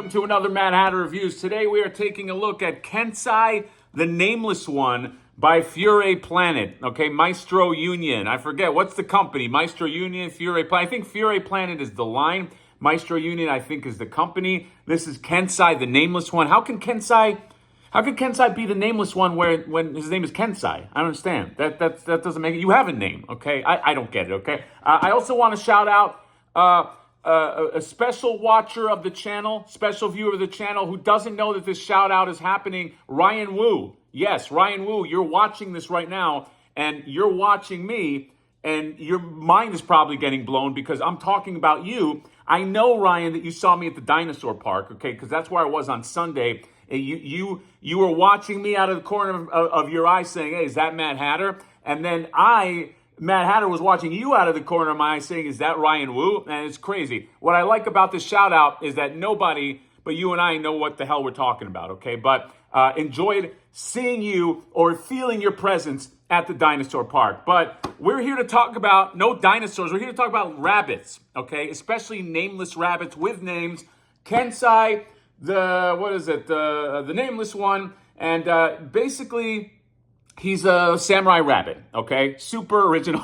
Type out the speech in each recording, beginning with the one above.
welcome to another Mad Hatter Reviews. Today we are taking a look at Kensai, the Nameless One by Furay Planet. Okay, Maestro Union. I forget, what's the company? Maestro Union, Furay Planet. I think Furay Planet is the line. Maestro Union, I think, is the company. This is Kensai, the Nameless One. How can Kensai be the Nameless One when his name is Kensai? I don't understand. That doesn't make it. You have a name, okay? I don't get it, okay? I also want to shout out a special watcher of the channel, special viewer of the channel who doesn't know that this shout out is happening, Ryan Wu. Yes, Ryan Wu, you're watching this right now, and you're watching me, and your mind is probably getting blown because I'm talking about you. I know, Ryan, that you saw me at the dinosaur park, okay, because that's where I was on Sunday. You were watching me out of the corner of your eye saying, hey, is that Mad Hatter? And then Mad Hatter, was watching you out of the corner of my eye saying, is that Ryan Wu? And it's crazy. What I like about this shout out is that nobody but you and I know what the hell we're talking about, okay? But enjoyed seeing you or feeling your presence at the dinosaur park. But we're here to talk about no dinosaurs. We're here to talk about rabbits, okay? Especially nameless rabbits with names. Kensai, the Nameless One. And basically, he's a samurai rabbit, okay? Super original.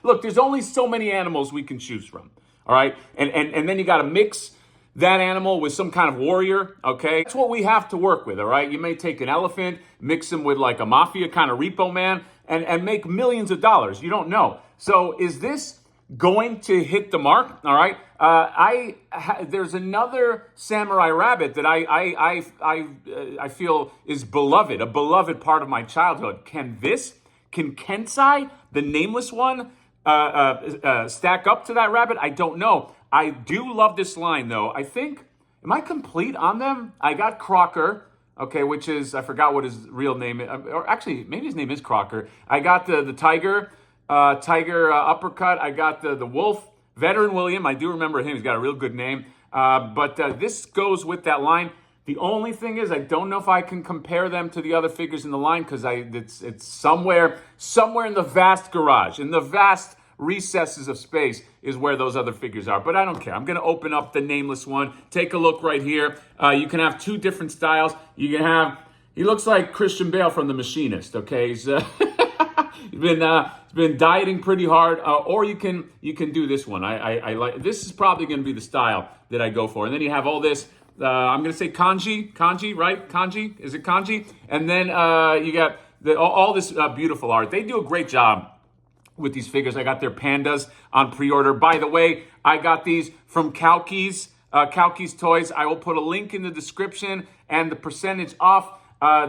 Look, there's only so many animals we can choose from, all right? And then you got to mix that animal with some kind of warrior, okay? That's what we have to work with, all right? You may take an elephant, mix him with like a mafia kind of repo man, and make millions of dollars. You don't know. So is this going to hit the mark, all right? There's another samurai rabbit that I feel is beloved, a beloved part of my childhood. Can Kensai, the Nameless One, stack up to that rabbit? I don't know. I do love this line, though. I think, am I complete on them? I got Crocker, okay, which is, I forgot what his real name is. Or actually, maybe his name is Crocker. I got the tiger, uppercut. I got the wolf, Veteran William. I do remember him. He's got a real good name. But this goes with that line. The only thing is, I don't know if I can compare them to the other figures in the line because it's somewhere in the vast garage, in the vast recesses of space is where those other figures are. But I don't care. I'm going to open up the Nameless One. Take a look right here. You can have two different styles. You can have, he looks like Christian Bale from The Machinist, okay? He's been dieting pretty hard, or you can do this one. I like, this is probably going to be the style that I go for. And then you have all this, I'm going to say kanji, right? Kanji, is it kanji? And then you got all this beautiful art. They do a great job with these figures. I got their pandas on pre-order. By the way, I got these from Kalki's Toys. I will put a link in the description and the percentage off.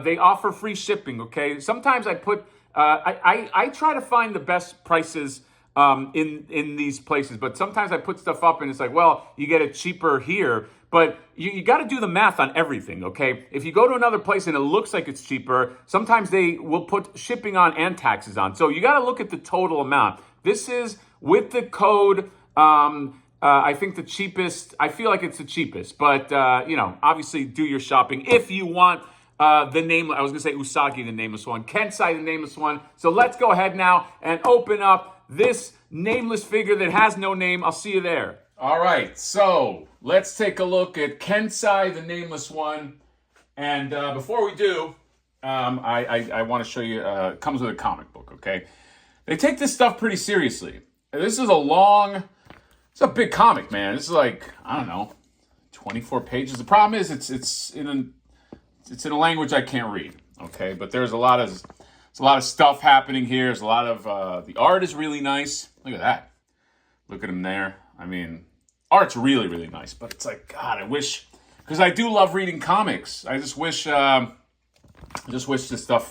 They offer free shipping, okay? Sometimes I put, I try to find the best prices in these places, but sometimes I put stuff up and it's like, well, you get it cheaper here, but you got to do the math on everything, okay? If you go to another place and it looks like it's cheaper, sometimes they will put shipping on and taxes on. So you got to look at the total amount. This is with the code, I think the cheapest, I feel like it's the cheapest, but obviously do your shopping if you want the name, I was going to say Usagi, the Nameless One, Kensai, the Nameless One. So let's go ahead now and open up this nameless figure that has no name. I'll see you there. All right, so let's take a look at Kensai, the Nameless One. And before we do, I want to show you, it comes with a comic book, okay? They take this stuff pretty seriously. This is it's a big comic, man. This is like, I don't know, 24 pages. The problem is it's in a language I can't read, okay? But there's a lot of stuff happening here. There's a lot of, the art is really nice. Look at that. Look at him there. I mean, art's really, really nice, but it's like, God, I wish, because I do love reading comics. I just wish this stuff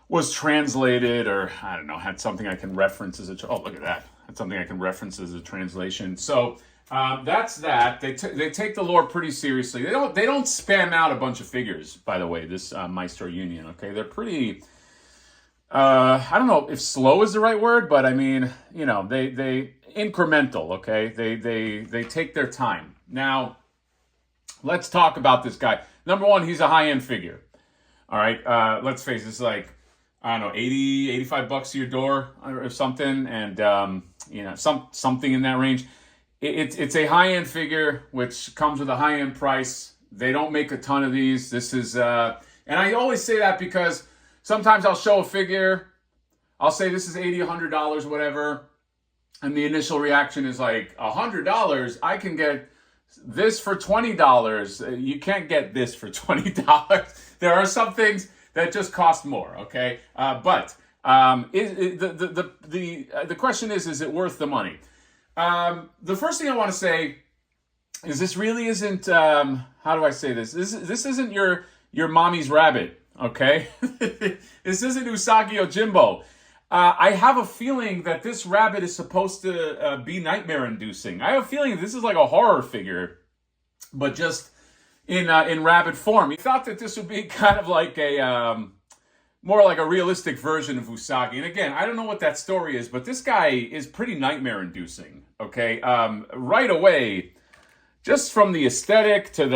was translated, or I don't know, had something I can reference as oh, look at that. Had something I can reference as a translation. So that's that. They take the lore pretty seriously. They don't spam out a bunch of figures, by the way, this Maestro Union, okay? They're pretty, I don't know if slow is the right word, but I mean, they incremental, okay? They take their time. Now, let's talk about this guy. Number one, he's a high-end figure. All right, let's face it, it's like, I don't know, 80, 85 bucks to your door or something, and something in that range. It's a high-end figure, which comes with a high-end price. They don't make a ton of these. This is, and I always say that because sometimes I'll show a figure, I'll say this is $80, $100, whatever, and the initial reaction is like, $100? I can get this for $20. You can't get this for $20. There are some things that just cost more, okay? But the question is it worth the money? The first thing I want to say is this really isn't, how do I say this? This isn't your mommy's rabbit, okay? This isn't Usagi Yojimbo. I have a feeling that this rabbit is supposed to be nightmare-inducing. I have a feeling this is like a horror figure, but just in rabbit form. He thought that this would be kind of like a more like a realistic version of Usagi. And again, I don't know what that story is, but this guy is pretty nightmare-inducing. Okay, right away, just from the aesthetic to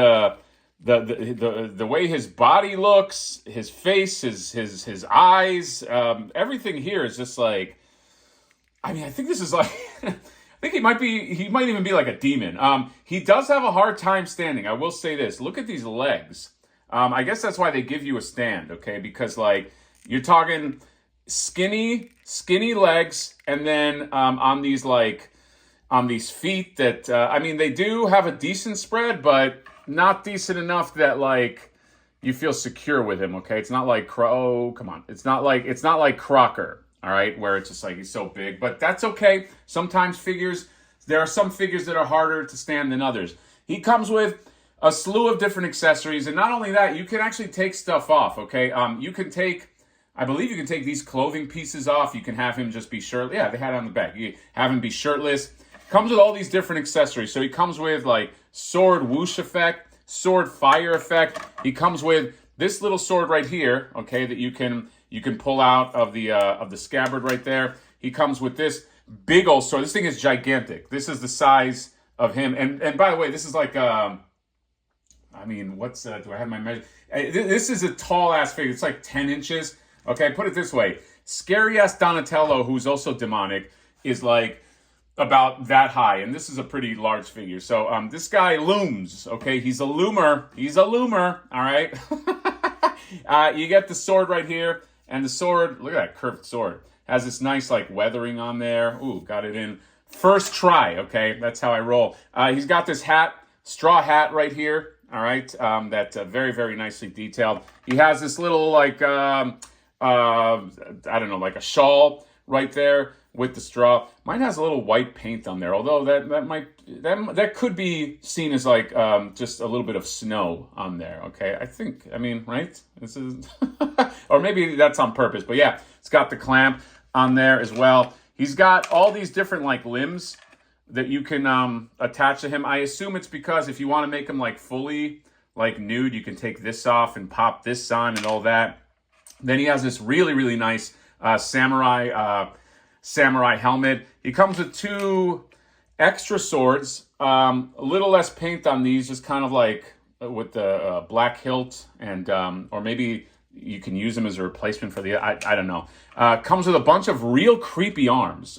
the way his body looks, his face, his eyes, everything here is just like, I mean, I think this is like, I think he might even be like a demon. He does have a hard time standing. I will say this. Look at these legs. I guess that's why they give you a stand, okay? Because like you're talking skinny legs, and then on these feet that I mean, they do have a decent spread, but not decent enough that like you feel secure with him. Okay, it's not like come on, it's not like Crocker. All right, where it's just like he's so big, but that's okay. Sometimes there are some figures that are harder to stand than others. He comes with a slew of different accessories, and not only that, you can actually take stuff off. Okay, I believe you can take these clothing pieces off. You can have him just be shirtless. Yeah, they had it on the back. You have him be shirtless. Comes with all these different accessories. So he comes with like sword whoosh effect, sword fire effect. He comes with this little sword right here, okay, that you can pull out of the scabbard right there. He comes with this big old sword. This thing is gigantic. This is the size of him. And by the way, this is like I mean, what's do I have my measure? This is a tall ass figure. It's like 10 inches. Okay, put it this way. Scary ass Donatello, who's also demonic, is like about that high, and this is a pretty large figure. So this guy looms, okay? He's a loomer, all right? You get the sword right here, and the sword, look at that curved sword, has this nice like weathering on there. Ooh, got it in first try, okay? That's how I roll. He's got this hat, straw hat right here, all right? That's very, very nicely detailed. He has this little like, I don't know, like a shawl right there with the straw. Mine has a little white paint on there, although that could be seen as like just a little bit of snow on there. Okay, I mean, right? This is, or maybe that's on purpose. But yeah, it's got the clamp on there as well. He's got all these different like limbs that you can attach to him. I assume it's because if you want to make him like fully like nude, you can take this off and pop this on and all that. Then he has this really, really nice samurai helmet. He comes with 2 extra swords, a little less paint on these, just kind of like with the black hilt, and or maybe you can use them as a replacement for the, I don't know. Comes with a bunch of real creepy hands.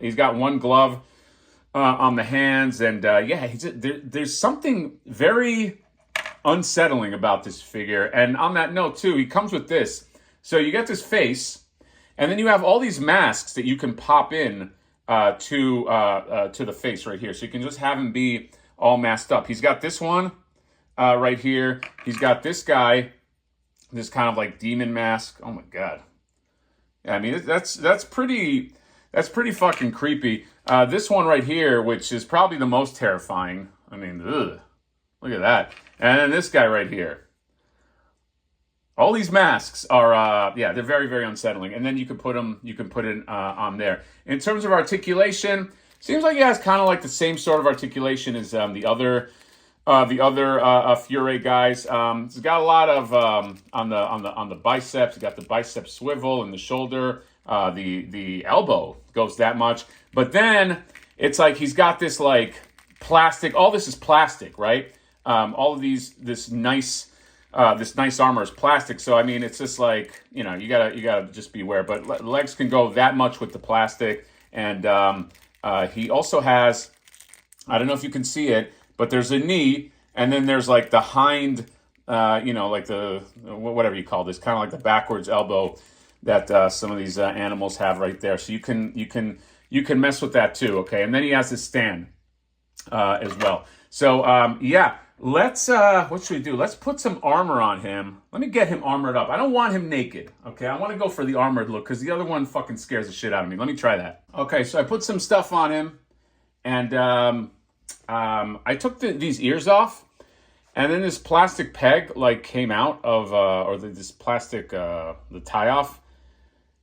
He's got 1 glove on the hands, and yeah, there's something very unsettling about this figure. And on that note too, he comes with this. So you get this face, and then you have all these masks that you can pop in to the face right here. So you can just have him be all masked up. He's got this one right here. He's got this guy, this kind of like demon mask. Oh my god! Yeah, I mean that's pretty fucking creepy. This one right here, which is probably the most terrifying. I mean, ugh, look at that. And then this guy right here. All these masks are, yeah, they're very, very unsettling. And then you can put it on there. In terms of articulation, seems like he has kind of like the same sort of articulation as the other Furay guys. He's got a lot of on the biceps. He's got the bicep swivel and the shoulder. The elbow goes that much. But then it's like he's got this like plastic. All this is plastic, right? All of this nice armor is plastic. So I mean, it's just like, you know, you gotta just beware. But legs can go that much with the plastic, and He also has, I don't know if you can see it, but there's a knee, and then there's like the hind, like the, whatever you call this, kind of like the backwards elbow that some of these animals have right there. So you can mess with that too, okay? And then he has his stand as well. So yeah, let's what should we do? Let's put some armor on him. Let me get him armored up. I don't want him naked, okay? I want to go for the armored look because the other one fucking scares the shit out of me. Let me try that. Okay, so I put some stuff on him, and I took these ears off, and then this plastic peg like came out of this plastic the tie off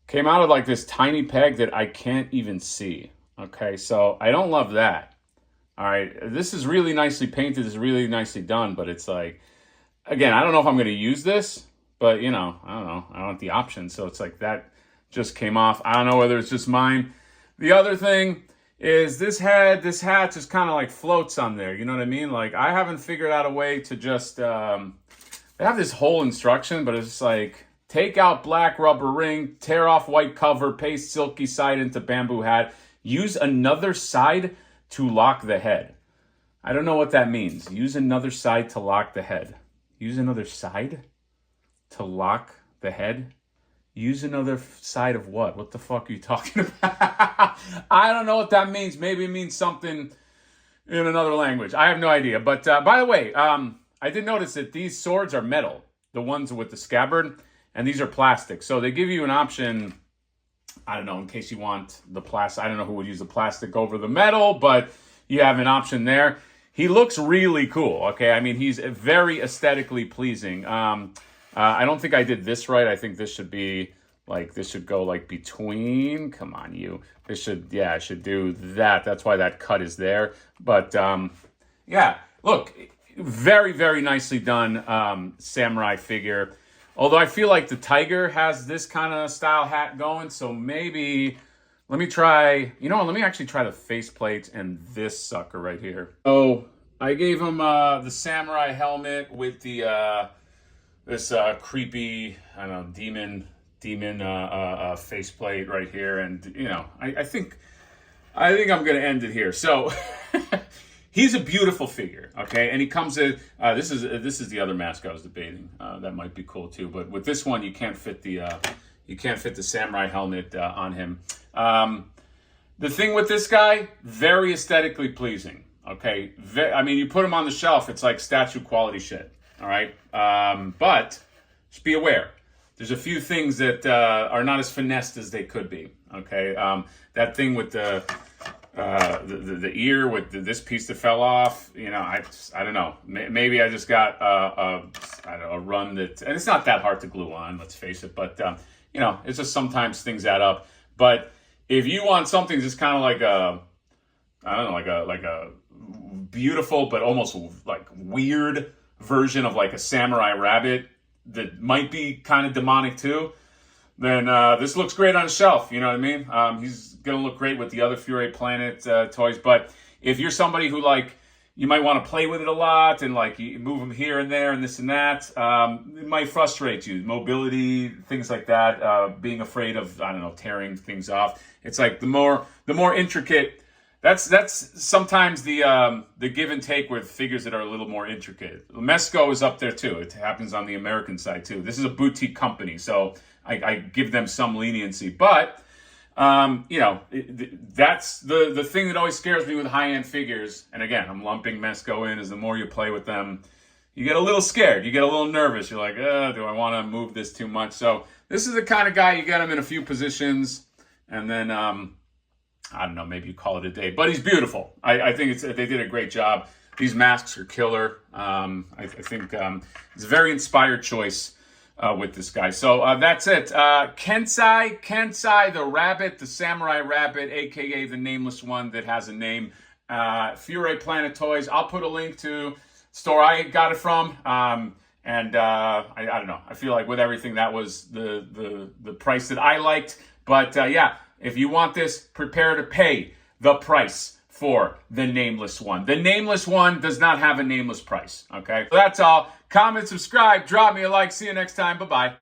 came out of like this tiny peg that I can't even see. Okay, so I don't love that. All right, this is really nicely painted. This is really nicely done, but it's like, again, I don't know if I'm going to use this, but I don't know. I don't want the option, so it's like that just came off. I don't know whether it's just mine. The other thing is this hat just kind of like floats on there. You know what I mean? Like I haven't figured out a way to just. They have this whole instruction, but it's just like take out black rubber ring, tear off white cover, paste silky side into bamboo hat, use another side to lock the head. I don't know what that means. Use another side to lock the head. Use another side to lock the head? Use another side of what? What the fuck are you talking about? I don't know what that means. Maybe it means something in another language. I have no idea. But by the way, I did notice that these swords are metal, the ones with the scabbard, and these are plastic. So they give you an option, I don't know, in case you want the plastic. I don't know who would use the plastic over the metal, but you have an option there. He looks really cool, okay? I mean, he's very aesthetically pleasing. I don't think I did this right. I think this should be like, this should go like between, come on you. This should, yeah, I should do that. That's why that cut is there. But yeah, look, very, very nicely done samurai figure. Although I feel like the tiger has this kind of style hat going, so maybe, let me try, let me actually try the faceplate and this sucker right here. So I gave him the samurai helmet with the, this creepy, I don't know, demon faceplate right here. And, I think I'm going to end it here. So he's a beautiful figure, okay? And he comes in, this is the other mask I was debating. That might be cool too. But with this one, you can't fit the samurai helmet on him. The thing with this guy, very aesthetically pleasing, okay? I mean, you put him on the shelf, it's like statue quality shit, all right? But just be aware. There's a few things that are not as finessed as they could be, okay? That thing with the ear with this piece that fell off, I don't know. Maybe I just got a run that, and it's not that hard to glue on, let's face it. But it's just sometimes things add up. But if you want something just kind of like like a beautiful but almost like weird version of like a samurai rabbit that might be kind of demonic too, then this looks great on a shelf. You know what I mean? He's going to look great with the other Furay Planet toys. But if you're somebody who, like, you might want to play with it a lot and, like, you move them here and there and this and that, it might frustrate you. Mobility, things like that, being afraid of, I don't know, tearing things off. It's like the more intricate, that's sometimes the give and take with figures that are a little more intricate. Mesco is up there, too. It happens on the American side, too. This is a boutique company, so I give them some leniency, but that's the thing that always scares me with high-end figures. And again, I'm lumping Mesco in, as the more you play with them, you get a little scared, you get a little nervous. You're like, do I want to move this too much? So this is the kind of guy, you get him in a few positions, and then I don't know, maybe you call it a day. But he's beautiful. I think they did a great job. These masks are killer. I think it's a very inspired choice with this guy. So that's it. Kensai the rabbit, the samurai rabbit, aka the nameless one that has a name. Furay Planet Toys. I'll put a link to the store I got it from. I don't know. I feel like with everything, that was the price that I liked. But yeah, if you want this, prepare to pay the price for the nameless one. The nameless one does not have a nameless price. Okay, so that's all. Comment, subscribe, drop me a like. See you next time. Bye-bye.